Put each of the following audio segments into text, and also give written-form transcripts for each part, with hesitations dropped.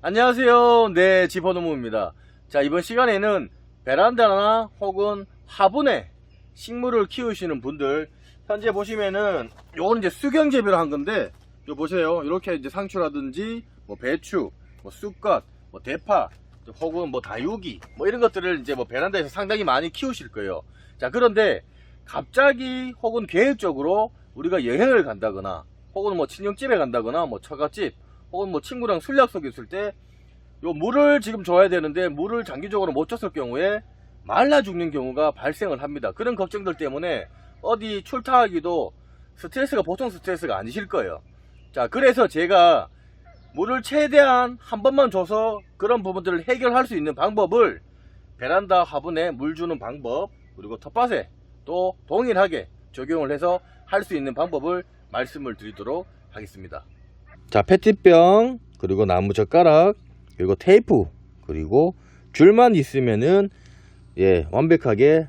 안녕하세요. 네, 지퍼노무입니다. 자, 이번 시간에는 베란다나 혹은 화분에 식물을 키우시는 분들, 현재 보시면은 요거는 이제 수경 재배를 한 건데, 요 보세요. 이렇게 이제 상추라든지 뭐 배추, 뭐 쑥갓, 뭐 대파, 혹은 뭐 다육이, 뭐 이런 것들을 이제 뭐 베란다에서 상당히 많이 키우실 거예요. 자, 그런데 갑자기 혹은 계획적으로 우리가 여행을 간다거나 혹은 뭐 친정집에 간다거나 뭐 처갓집 혹은 뭐 친구랑 술 약속 있을 때 요 물을 지금 줘야 되는데 물을 장기적으로 못 줬을 경우에 말라 죽는 경우가 발생을 합니다. 그런 걱정들 때문에 어디 출타하기도 스트레스가 보통 스트레스가 아니실 거예요. 자, 그래서 제가 물을 최대한 한 번만 줘서 그런 부분들을 해결할 수 있는 방법을 베란다 화분에 물 주는 방법, 그리고 텃밭에 또 동일하게 적용을 해서 할 수 있는 방법을 말씀을 드리도록 하겠습니다. 자, 페트병, 그리고 나무 젓가락, 그리고 테이프, 그리고 줄만 있으면은 완벽하게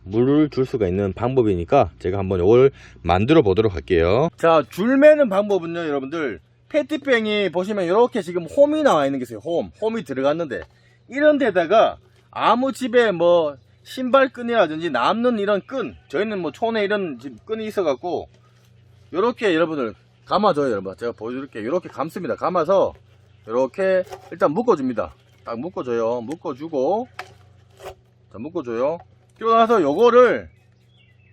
물을 줄 수가 있는 방법이니까 제가 한번 이걸 만들어 보도록 할게요. 자, 줄 매는 방법은요, 여러분들, 페트병이 보시면 이렇게 지금 홈이 나와 있는 게 있어요. 홈이 들어갔는데, 이런 데다가 아무 집에 뭐 신발끈이라든지 남는 이런 끈, 저희는 뭐 촌에 이런 끈이 있어 갖고 요렇게 여러분들 감아줘요. 여러분, 제가 보여드릴게요. 요렇게 감습니다. 감아서 요렇게 일단 묶어줍니다. 딱 묶어줘요. 묶어주고, 자, 묶어줘요. 그리고 나서 요거를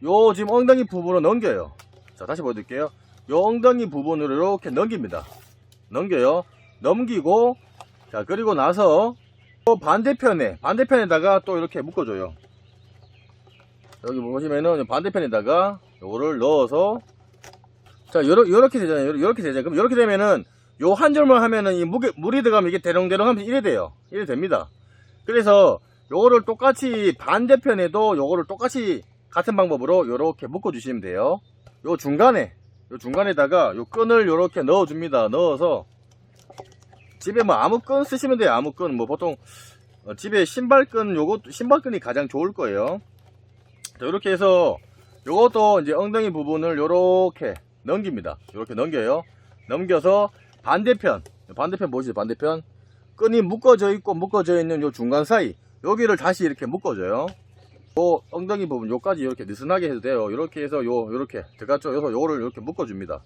요 지금 엉덩이 부분으로 넘겨요. 자, 다시 보여드릴게요. 요 엉덩이 부분으로 이렇게 넘깁니다. 넘겨요. 넘기고, 자, 그리고 나서 또 반대편에다가 또 이렇게 묶어줘요. 여기 보시면은 반대편에다가 요거를 넣어서, 자, 요렇게 되잖아요. 요렇게 되잖아요. 그럼 요렇게 되면은 요 한 줄만 하면은 이 물이 들어가면 이게 대롱대롱 하면서 이래 돼요. 이래 됩니다. 그래서 요거를 똑같이 반대편에도 요거를 똑같이 같은 방법으로 요렇게 묶어 주시면 돼요. 요 중간에다가 요 끈을 요렇게 넣어 줍니다. 넣어서 집에 뭐 아무 끈 쓰시면 돼요. 아무 끈. 뭐 보통 집에 신발끈, 신발끈이 가장 좋을 거예요. 자, 요렇게 해서 요것도 이제 엉덩이 부분을 요렇게 넘깁니다. 요렇게 넘겨요. 넘겨서 반대편 보시죠. 반대편 끈이 묶어져 있고 묶어져 있는 요 중간 사이 여기를 다시 이렇게 묶어줘요. 요 엉덩이 부분 요까지 이렇게 느슨하게 해도 돼요. 이렇게 해서 요렇게 들어갔죠. 그래서 요거를 이렇게 묶어줍니다.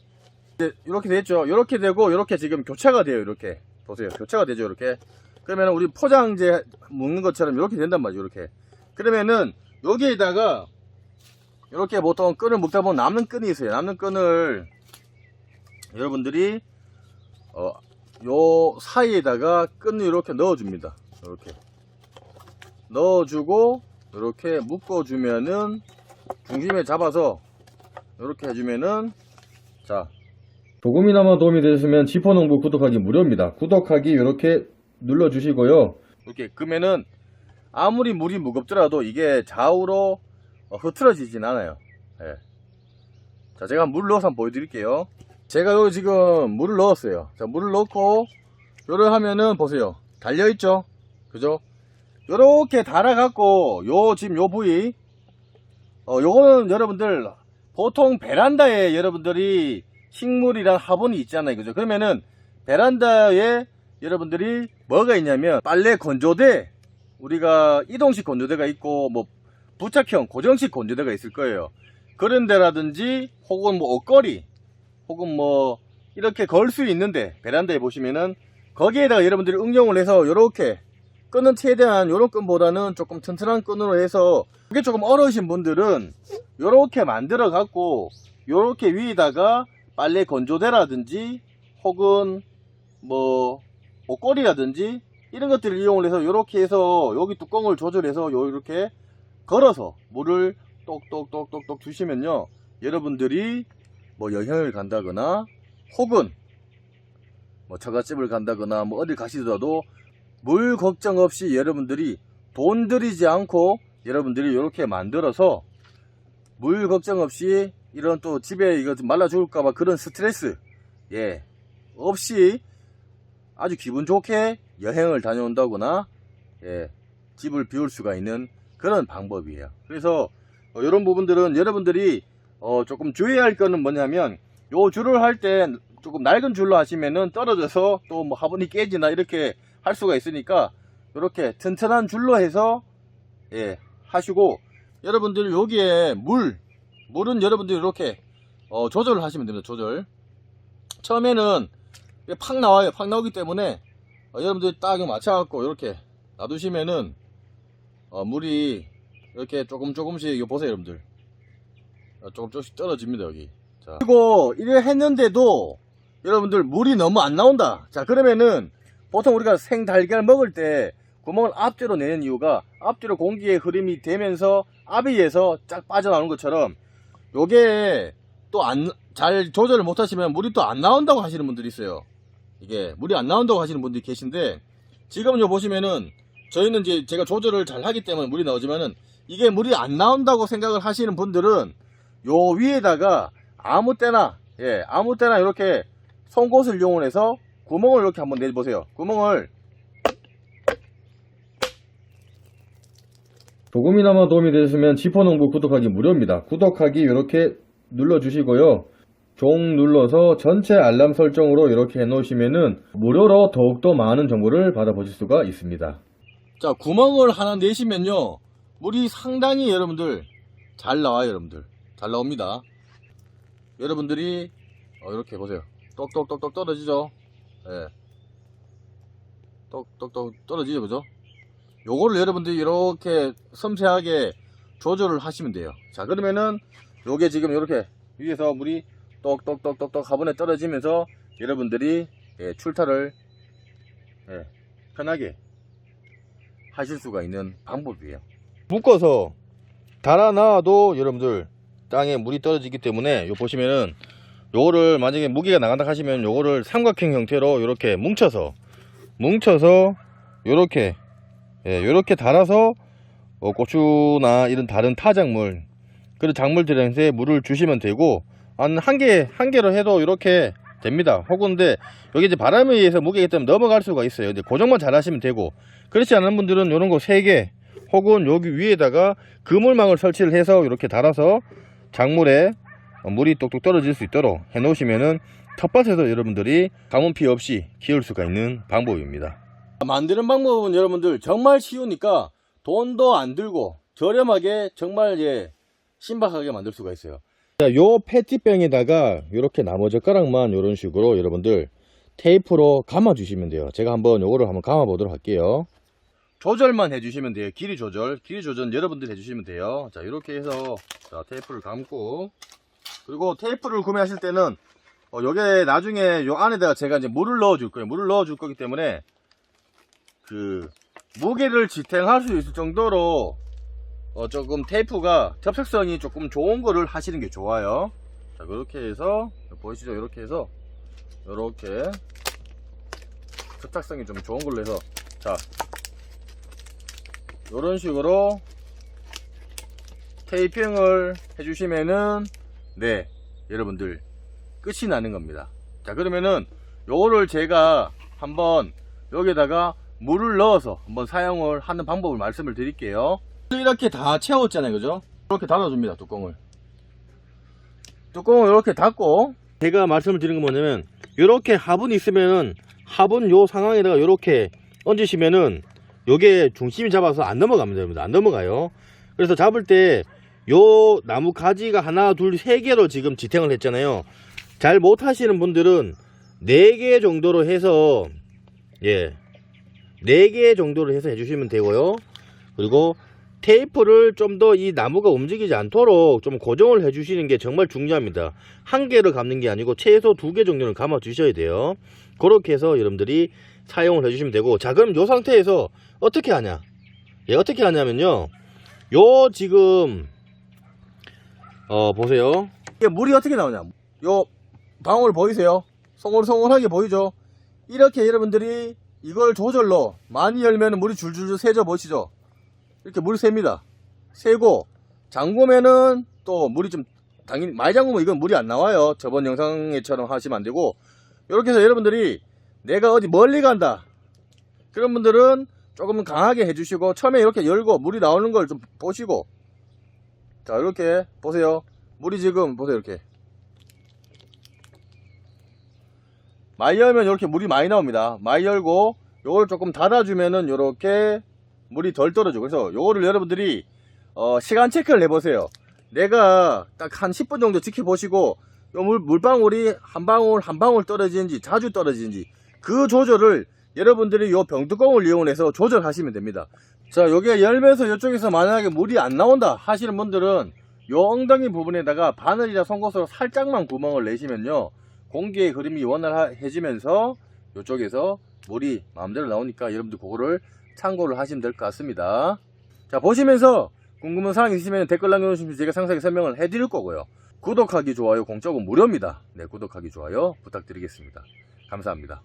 이제 이렇게 됐죠. 이렇게 되고 이렇게 지금 교차가 돼요. 이렇게 보세요. 교차가 되죠. 이렇게. 그러면 우리 포장재 묶는 것처럼 이렇게 된단 말이죠. 이렇게. 그러면은 여기에다가 이렇게 보통 끈을 묶다 보면 남는 끈이 있어요. 남는 끈을 여러분들이 요 사이에다가 끈을 이렇게 넣어줍니다. 이렇게 넣어주고 이렇게 묶어주면은 중심에 잡아서 이렇게 해주면은, 자, 조금이나마 도움이 되셨으면 지퍼농부 구독하기 무료입니다. 구독하기 이렇게 눌러주시고요. 이렇게 그러면은 아무리 물이 무겁더라도 이게 좌우로 흐트러지진 않아요. 예. 자, 제가 물 넣어서 한번 보여드릴게요. 제가 여기 지금 물을 넣었어요. 자, 물을 넣고 요를 하면은 보세요. 달려있죠? 그죠? 요렇게 달아갖고 지금 요 부위 요거는 여러분들 보통 베란다에 여러분들이 식물이랑 화분이 있잖아요. 그죠? 그러면은 베란다에 여러분들이 뭐가 있냐면 빨래 건조대, 우리가 이동식 건조대가 있고 뭐 부착형 고정식 건조대가 있을 거예요. 그런 데라든지 혹은 뭐 옷걸이 혹은 뭐 이렇게 걸 수 있는데 베란다에 보시면은 거기에다가 여러분들이 응용을 해서 요렇게 끈은 최대한 요런 끈보다는 조금 튼튼한 끈으로 해서, 그게 조금 어려우신 분들은 요렇게 만들어 갖고 요렇게 위에다가 빨래 건조대라든지 혹은 뭐 옷걸이라든지 이런 것들을 이용을 해서 요렇게 해서 여기 뚜껑을 조절해서 요렇게 걸어서 물을 똑똑똑똑똑 주시면요, 여러분들이 뭐 여행을 간다거나 혹은 뭐 처갓집을 간다거나 뭐 어딜 가시더라도 물 걱정 없이 여러분들이 돈 들이지 않고 여러분들이 이렇게 만들어서 물 걱정 없이 이런 또 집에 이거 말라 죽을까봐 그런 스트레스 없이 아주 기분 좋게 여행을 다녀온다거나 집을 비울 수가 있는 그런 방법이에요. 그래서 이런 부분들은 여러분들이 조금 주의할 거는 뭐냐면, 요 줄을 할 때 조금 낡은 줄로 하시면은 떨어져서 또 뭐 화분이 깨지나 이렇게 할 수가 있으니까 이렇게 튼튼한 줄로 해서 예 하시고, 여러분들 여기에 물은 여러분들 이렇게 조절을 하시면 됩니다. 조절. 처음에는 팍 나와요. 팍 나오기 때문에 여러분들 딱 맞춰갖고 이렇게 놔두시면은 물이 이렇게 조금씩 이거 보세요 여러분들. 조금씩 떨어집니다 여기. 자, 그리고 이래 했는데도 여러분들 물이 너무 안 나온다. 자, 그러면은 보통 우리가 생달걀 먹을 때 구멍을 앞뒤로 내는 이유가 앞뒤로 공기의 흐름이 되면서 아비에서 쫙 빠져나오는 것처럼, 요게 또 잘 조절을 못 하시면 물이 또 안 나온다고 하시는 분들이 있어요. 이게 물이 안 나온다고 하시는 분들이 계신데, 지금 요 보시면은 저희는 이제 제가 조절을 잘 하기 때문에 물이 나오지만은, 이게 물이 안 나온다고 생각을 하시는 분들은 요 위에다가 아무 때나 이렇게 송곳을 이용해서 구멍을 이렇게 한번 내보세요. 구멍을 조금이나마 도움이 되셨으면 지포농부 구독하기 무료입니다. 구독하기 이렇게 눌러주시고요. 종 눌러서 전체 알람 설정으로 이렇게 해놓으시면은 무료로 더욱더 많은 정보를 받아보실 수가 있습니다. 자, 구멍을 하나 내시면요, 물이 상당히 여러분들 잘 나와요. 여러분들 잘 나옵니다. 여러분들이 이렇게 보세요. 똑똑똑똑 떨어지죠. 예. 똑똑똑 떨어지죠, 그죠? 요거를 여러분들이 이렇게 섬세하게 조절을 하시면 돼요. 자, 그러면은 요게 지금 이렇게 위에서 물이 똑똑똑똑똑 화분에 떨어지면서 여러분들이 출타를 편하게 하실 수가 있는 방법이에요. 묶어서 달아놔도 여러분들 땅에 물이 떨어지기 때문에, 요 보시면은 요거를 만약에 무게가 나간다 하시면 요거를 삼각형 형태로 이렇게 뭉쳐서 요렇게 달아서 고추나 이런 다른 타작물, 그런 작물들한테 물을 주시면 되고, 한 개로 해도 이렇게 됩니다. 혹은 근데 여기 이제 바람에 의해서 무게가 때문에 넘어갈 수가 있어요. 근데 고정만 잘 하시면 되고, 그렇지 않은 분들은 요런 거 3개 혹은 여기 위에다가 그물망을 설치를 해서 이렇게 달아서 작물에 물이 똑똑 떨어질 수 있도록 해 놓으시면은 텃밭에서 여러분들이 가뭄 피해 없이 키울 수가 있는 방법입니다. 만드는 방법은 여러분들 정말 쉬우니까 돈도 안 들고 저렴하게 정말 신박하게 만들 수가 있어요. 자, 요 페트병에다가 이렇게 나무 젓가락만 이런 식으로 여러분들 테이프로 감아 주시면 돼요. 제가 요거를 한번 감아 보도록 할게요. 조절만 해주시면 돼요. 길이 조절 여러분들 해주시면 돼요. 자, 이렇게 해서 자, 테이프를 감고, 그리고 테이프를 구매하실 때는 요게 나중에 요 안에다가 제가 이제 물을 넣어 줄 거예요. 물을 넣어 줄 거기 때문에 그 무게를 지탱할 수 있을 정도로 조금 테이프가 접착성이 조금 좋은 거를 하시는 게 좋아요. 자, 그렇게 해서 보이시죠? 이렇게 해서 이렇게 접착성이 좀 좋은 걸로 해서, 자, 이런 식으로 테이핑을 해주시면은 여러분들 끝이 나는 겁니다. 자, 그러면은 요거를 제가 한번 여기다가 물을 넣어서 한번 사용을 하는 방법을 말씀을 드릴게요. 이렇게 다 채웠잖아요, 그죠? 이렇게 닫아줍니다. 뚜껑을 이렇게 닫고, 제가 말씀을 드린 건 뭐냐면, 이렇게 화분이 있으면은 화분 요 상황에다가 이렇게 얹으시면은 요게 중심이 잡아서 안 넘어갑니다. 여러분들 안 넘어가요. 그래서 잡을 때 요 나무 가지가 하나 둘 3개로 지금 지탱을 했잖아요. 잘 못하시는 분들은 4개 정도로 해서 4개 정도로 해서 해주시면 되고요. 그리고 테이프를 좀 더 이 나무가 움직이지 않도록 좀 고정을 해주시는 게 정말 중요합니다. 1개를 감는 게 아니고 최소 2개 정도는 감아 주셔야 돼요. 그렇게 해서 여러분들이 사용을 해주시면 되고, 자, 그럼 요 상태에서 어떻게 하냐? 어떻게 하냐면요, 요 지금 보세요. 이게 물이 어떻게 나오냐? 요 방울 보이세요? 송골송골하게 보이죠? 이렇게 여러분들이 이걸 조절로 많이 열면 물이 줄줄줄 새져 보시죠? 이렇게 물이 셉니다. 새고, 잠그면은 또 물이 좀 당연히 많이 잠그면 이건 물이 안 나와요. 저번 영상에처럼 하시면 안 되고, 이렇게 해서 여러분들이 내가 어디 멀리 간다 그런 분들은 조금 강하게 해주시고, 처음에 이렇게 열고 물이 나오는 걸 좀 보시고, 자, 이렇게 보세요. 물이 지금 보세요. 많이 열면 이렇게 물이 많이 나옵니다. 많이 열고 요걸 조금 닫아주면은 이렇게 물이 덜 떨어져. 그래서 요거를 여러분들이 시간 체크를 해보세요. 내가 딱 한 10분 정도 지켜보시고 요 물방울이 한 방울 한 방울 떨어지는지 자주 떨어지는지 그 조절을 여러분들이 요 병뚜껑을 이용해서 조절하시면 됩니다. 자, 요게 열면서 이쪽에서 만약에 물이 안 나온다 하시는 분들은 요 엉덩이 부분에다가 바늘이나 송곳으로 살짝만 구멍을 내시면요, 공기의 흐름이 원활해지면서 이쪽에서 물이 마음대로 나오니까 여러분들 그거를 참고를 하시면 될 것 같습니다. 자, 보시면서 궁금한 사항 있으시면 댓글 남겨주시면 제가 상세하게 설명을 해드릴 거고요. 구독하기, 좋아요 공짜고 무료입니다. 네, 구독하기, 좋아요 부탁드리겠습니다. 감사합니다.